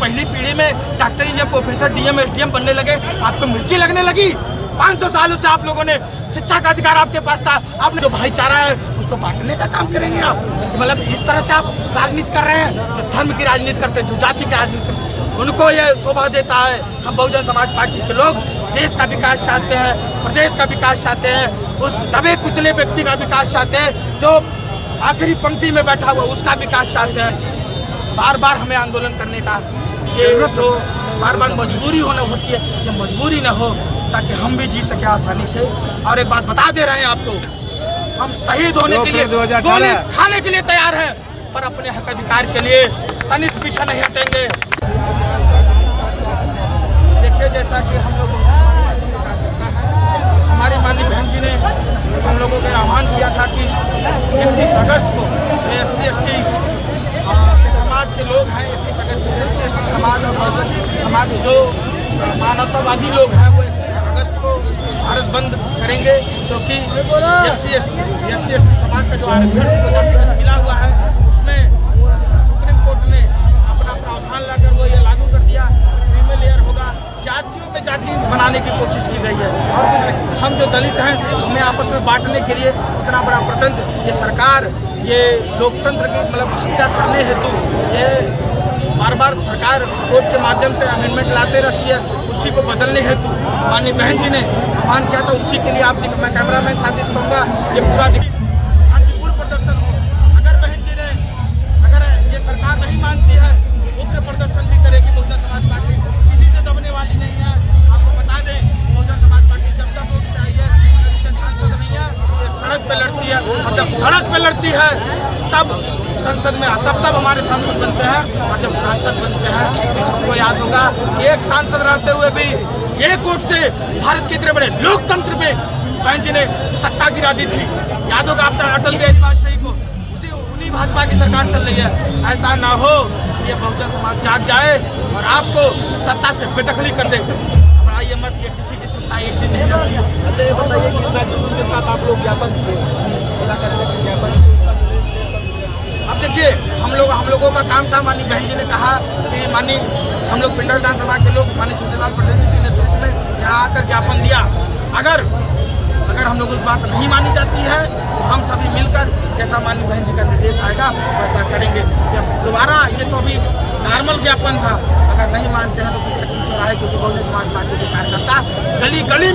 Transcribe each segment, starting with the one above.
पहली पीढ़ी में doctor engineer professor DM SDM बनने लगे, आपको मिर्ची लगने लगी। 500 सालों से आप लोगों ने शिक्षा का अधिकार आपके पास था, आपने जो भाईचारा है उसको बांटने का काम करेंगे आप। मतलब इस तरह से आप राजनीति कर रहे हैं, जो धर्म की राजनीति करते हैं, जो जाति की राजनीति करते हैं, उनको ये शोभा देता है। हम बहुजन समाज पार्टी के लोग देश का विकास चाहते हैं, प्रदेश का विकास चाहते हैं, उस दबे कुचले व्यक्ति का विकास चाहते हैं, जो आखिरी पंक्ति में बैठा हुआ उसका विकास चाहते हैं। बार बार हमें आंदोलन करने का ये जो बार बार मजबूरी होना होती है, ये मजबूरी न हो, ताकि हम भी जी सके आसानी से। और एक बात बता दे रहे हैं आपको, हम शहीद होने के लिए, गोली खाने के लिए तैयार हैं, पर अपने हक अधिकार के लिए तनिष्क पीछे नहीं हटेंगे। देखिए, जैसा कि हम लोग हमारी माननीय बहन जी ने हम लोगों को आह्वान किया था कि 31 अगस्त को SC/ST के समाज के लोग हैं, 31 अगस्त को SC/ST समाज और बहुजन समाज जो मानवतावादी लोग हैं वो 31 अगस्त को भारत बंद करेंगे, क्योंकि SC/ST समाज का जो आरक्षण मिला हुआ है उसमें सुप्रीम कोर्ट ने अपना प्रावधान लाकर वो ये लागू कर दिया, क्रीमी लेयर होगा, जातियों में जाति बनाने की कोशिश की गई है। और कुछ नहीं, हम जो दलित हैं हमें आपस में बांटने के लिए इतना बड़ा प्रतंत्र, ये सरकार ये लोकतंत्र की मतलब हत्या करने हेतु ये बार बार सरकार कोर्ट के माध्यम से अमेंडमेंट लाते रहती है, उसी को बदलने हेतु माननीय बहन जी ने आह्वान किया था। उसी के लिए आप मैं कैमरामैन साथी से कहूँगा ये पूरा शांतिपूर्ण प्रदर्शन हो। अगर बहन जी ने अगर ये सरकार नहीं मानती है, उग्र प्रदर्शन भी करेगी बहुजन समाज पार्टी, किसी से दबने वाली नहीं है। आपको बता दें, बहुजन समाज पार्टी जब वोट से आई है, इसका सांसद नहीं है, ये सड़क पे लड़ती है, और जब सड़क पे लड़ती है तब संसद में तब हमारे सांसद बनते हैं। और जब सांसद बनते हैं तो सबको याद होगा कि एक सांसद रहते हुए भी एक वोट से भारत के इतने बड़े लोकतंत्र में बहन जी ने सत्ता गिरा दी थी। याद होगा आपका अटल बिहारी वाजपेयी को, उन्हीं भाजपा की सरकार चल रही है। ऐसा ना हो कि ये बहुजन समाज जाग जाए और आपको सत्ता से बेदखली कर दे। घबराइए मत, ये किसी की सत्ता एक दिन नहीं रहती है। अच्छा, ये बताइए कि के साथ आप लोग ज्ञापन अब देखिए, हम लोगों का काम था, माननीय बहन जी ने कहा कि माननीय हम लोग पिंडा विधानसभा के लोग माननीय छोटेलाल पटेल जी के नेतृत्व में यहाँ आकर ज्ञापन दिया। अगर हम लोगों की बात नहीं मानी जाती है तो हम सभी मिलकर जैसा माननीय बहन जी का निर्देश आएगा वैसा करेंगे। दोबारा ये तो अभी नॉर्मल ज्ञापन था, अगर नहीं मानते हैं तो फिर चक्की चौराहे, क्योंकि बहुजन समाज पार्टी के कार्यकर्ता गली गली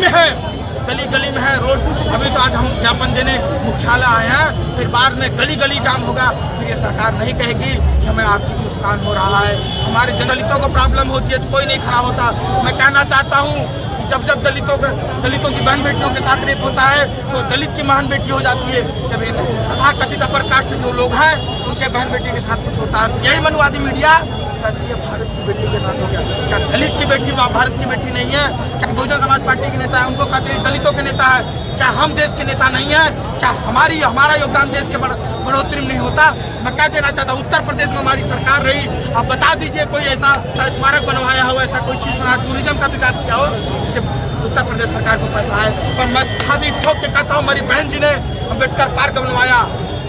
में है रोड। अभी तो आज हम ज्ञापन देने मुख्यालय आए हैं, फिर बाद में गली गली जाम होगा। फिर ये सरकार नहीं कहेगी कि हमें आर्थिक नुकसान हो रहा है, हमारे दलितों को प्रॉब्लम होती है तो कोई नहीं खड़ा होता। मैं कहना चाहता हूँ कि जब दलितों की बहन बेटियों के साथ रेप होता है तो दलित की महान बेटी हो जाती है। जब इन तथाकथित अपर कास्ट जो लोग हैं उनके बहन बेटी के साथ कुछ होता है, यही मनुवादी मीडिया कहती है भारत की बेटी के साथ हो गया। क्या दलित की बेटी भारत की बेटी नहीं है? क्या बहुजन समाज पार्टी के नेता है उनको कहते हैं दलितों के नेता है? क्या हम देश के नेता नहीं है? क्या हमारा योगदान देश के बढ़ोतरी में नहीं होता? मैं कह देना चाहता हूँ, उत्तर प्रदेश में हमारी सरकार रही, आप बता दीजिए कोई ऐसा स्मारक बनवाया हो, ऐसा कोई चीज़ बना, टूरिज्म का विकास किया हो जिससे उत्तर प्रदेश सरकार को पैसा है। पर मैं खादी ठोक के कहता हूँ, हमारी बहन जी ने अम्बेडकर पार्क बनवाया,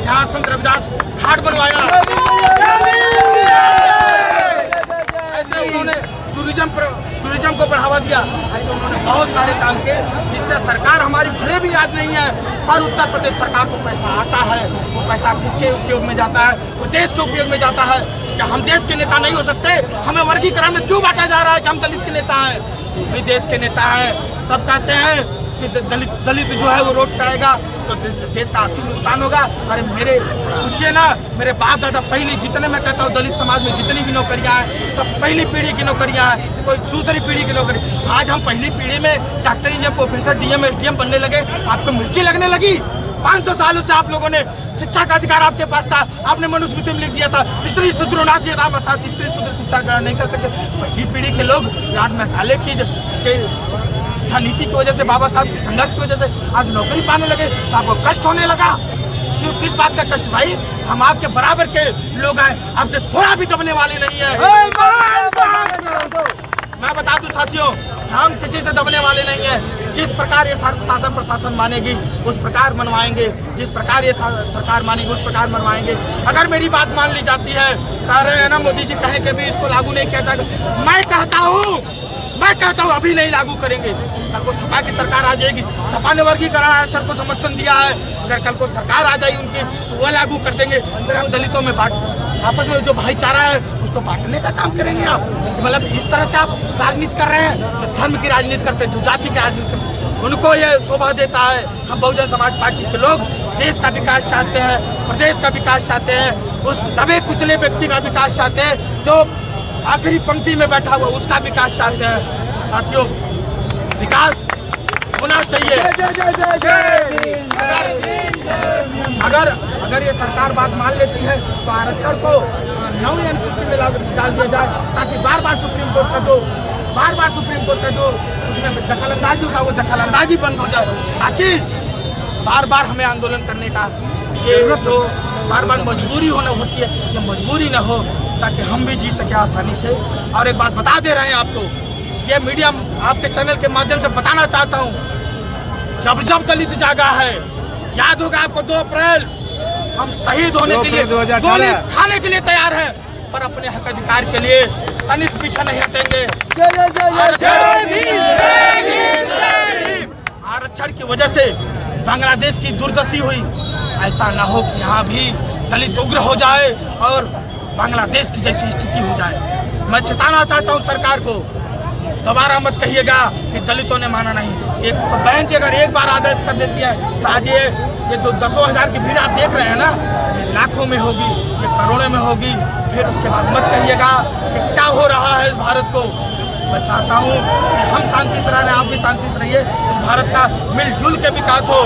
यहाँ संत रविदास घाट बनवाया, ऐसे उन्होंने टूरिज्म को बढ़ावा दिया। ऐसे उन्होंने बहुत सारे काम किए जिससे सरकार हमारी भले भी आज नहीं है, पर उत्तर प्रदेश सरकार को पैसा आता है। वो पैसा किसके उपयोग में जाता है? वो देश के उपयोग में जाता है। क्या हम देश के नेता नहीं हो सकते? हमें वर्गीकरण में क्यों बांटा जा रहा है कि हम दलित के नेता हैं? भी देश के नेता हैं। सब कहते हैं कि दलित जो है वो रोड पे आएगा तो देश का आर्थिक नुकसान होगा। अरे मेरे पूछिए ना, मेरे बाप दादा पहली जितने मैं कहता हूँ दलित समाज में जितनी भी नौकरियाँ हैं सब पहली पीढ़ी की नौकरियाँ हैं, कोई दूसरी पीढ़ी की नौकरी। आज हम पहली पीढ़ी में doctor engineer professor DM SDM बनने लगे, आपको मिर्ची लगने लगी। 500 सालों से आप लोगों ने शिक्षा का अधिकार आपके पास था, आपने मनुस्मृति में लिख दिया था स्त्री शूद्रो नास्ति यथा अर्थात स्त्री शूद्र शिक्षा ग्रहण नहीं कर सकते। पहली पीढ़ी के लोग लॉर्ड मैकाले की शिक्षा नीति की वजह से, बाबा साहब की संघर्ष की वजह से आज नौकरी पाने लगे, तो आपको कष्ट होने लगा। क्यों, किस बात का कष्ट भाई? हम आपके बराबर के लोग हैं, आपसे थोड़ा भी दबने वाले नहीं है। मैं बता दूं साथियों, हम किसी से दबने वाले नहीं है। जिस प्रकार ये शासन प्रशासन मानेगी उस प्रकार मनवाएंगे, जिस प्रकार ये सरकार मानेगी उस प्रकार मनवाएंगे। अगर मेरी बात मान ली जाती है, कह रहे हैं ना मोदी जी कहें कि भी इसको लागू नहीं किया जाएगा, मैं कहता हूँ अभी नहीं लागू करेंगे। कल को सपा की सरकार आ जाएगी, सपा ने वर्गीकरण आरक्षण को समर्थन दिया है, अगर कल को सरकार आ जाएगी उनकी तो वह लागू कर देंगे। फिर हम दलितों में आपस में जो भाईचारा है उसको बांटने का काम करेंगे आप। मतलब इस तरह से आप राजनीति कर रहे हैं, जो धर्म की राजनीति करते हैं, जो जाति की राजनीति करते हैं, उनको ये शोभा देता है। हम बहुजन समाज पार्टी के लोग देश का विकास चाहते हैं, प्रदेश का विकास चाहते हैं, उस दबे कुचले व्यक्ति का विकास चाहते हैं जो आखिरी पंक्ति में बैठा हुआ उसका विकास चाहते हैं। तो साथियों, विकास होना चाहिए। अगर ये सरकार बात मान लेती है तो आरक्षण को 9वीं अनुसूची में डाल दिया जाए, ताकि बार बार सुप्रीम कोर्ट का जो उसमें दखलंदाजी होता है वो दखलंदाजी बंद हो जाए, ताकि बार बार हमें आंदोलन करने का ये जो बार बार मजबूरी होती है ये मजबूरी न हो, ताकि हम भी जी सके आसानी से। और एक बात बता दे रहे हैं आपको, ये मीडिया आपके चैनल के माध्यम से बताना चाहता हूँ, जब दलित जागा है, याद होगा आपको 2 अप्रैल हम शहीद होने के लिए गोली खाने के लिए तैयार हैं, पर अपने हक अधिकार के लिए तनिष्क पीछे नहीं हटेंगे। आरक्षण की वजह से बांग्लादेश की दुर्दशा हुई, ऐसा ना हो कि यहाँ भी दलित उग्र हो जाए और बांग्लादेश की जैसी स्थिति हो जाए। मैं चेताना चाहता हूँ सरकार को, दोबारा मत कहिएगा कि दलितों ने माना नहीं। एक तो बहन जी अगर एक बार आदेश कर देती है तो आज ये तो 10,000 की भीड़ आप देख रहे हैं ना, ये लाखों में होगी, ये करोड़ों में होगी। फिर उसके बाद मत कहिएगा कि क्या हो रहा है इस भारत को। मैं चाहता हूँ कि हम शांति से रहें, आप भी शांति से रहिए, इस भारत का मिलजुल के विकास हो।